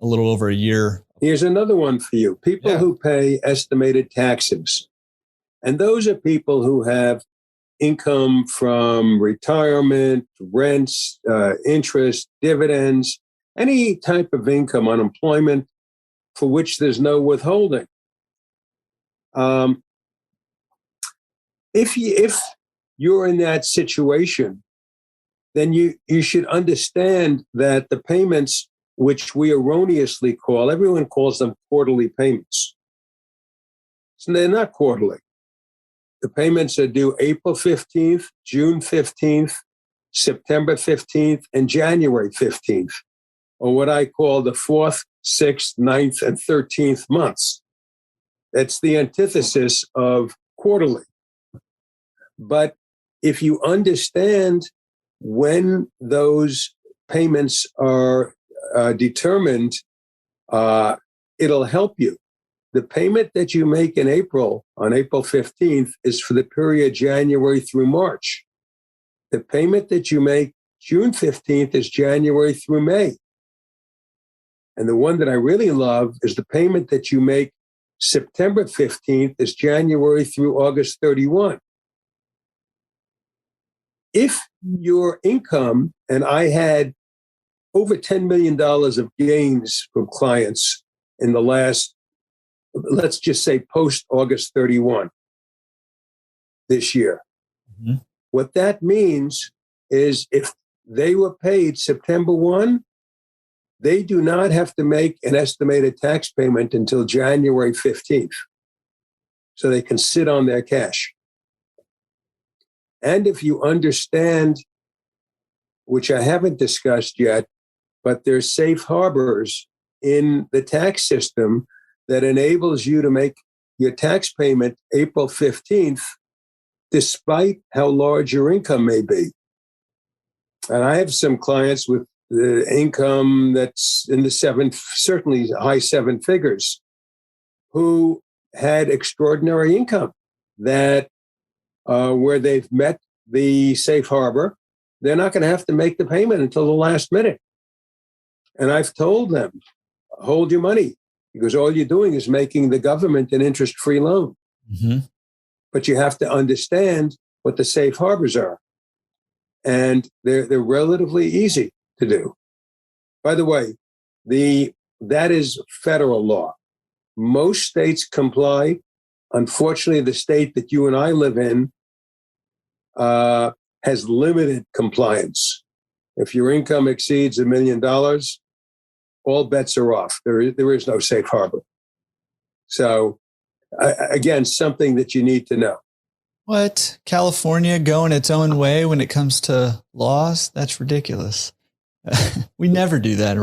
a little over a year. Here's another one for you. People who pay estimated taxes. And those are people who have income from retirement, rents, interest, dividends, any type of income, unemployment, for which there's no withholding. If you're in that situation, then you should understand that the payments, which we erroneously call, everyone calls them quarterly payments. So they're not quarterly. The payments are due April 15th, June 15th, September 15th, and January 15th, or what I call the 4th, 6th, 9th, and 13th months. That's the antithesis of quarterly. But if you understand when those payments are determined, it'll help you. The payment that you make in April, on April 15th, is for the period January through March. The payment that you make June 15th is January through May. And the one that I really love is the payment that you make September 15th is January through August 31. If your income, and I had over $10 million of gains from clients in the last, let's just say post August 31 this year. Mm-hmm. What that means is if they were paid September 1, they do not have to make an estimated tax payment until January 15th. So they can sit on their cash. And if you understand, which I haven't discussed yet, but there's safe harbors in the tax system that enables you to make your tax payment April 15th, despite how large your income may be. And I have some clients with the income that's in the certainly high seven figures, who had extraordinary income that where they've met the safe harbor, they're not going to have to make the payment until the last minute. And I've told them, hold your money, because all you're doing is making the government an interest-free loan. Mm-hmm. But you have to understand what the safe harbors are. And they're relatively easy to do. By the way, that is federal law. Most states comply. Unfortunately, the state that you and I live in has limited compliance. If your income exceeds $1 million, all bets are off. There is no safe harbor. So, again, something that you need to know. What? California going its own way when it comes to laws? That's ridiculous. We never do that.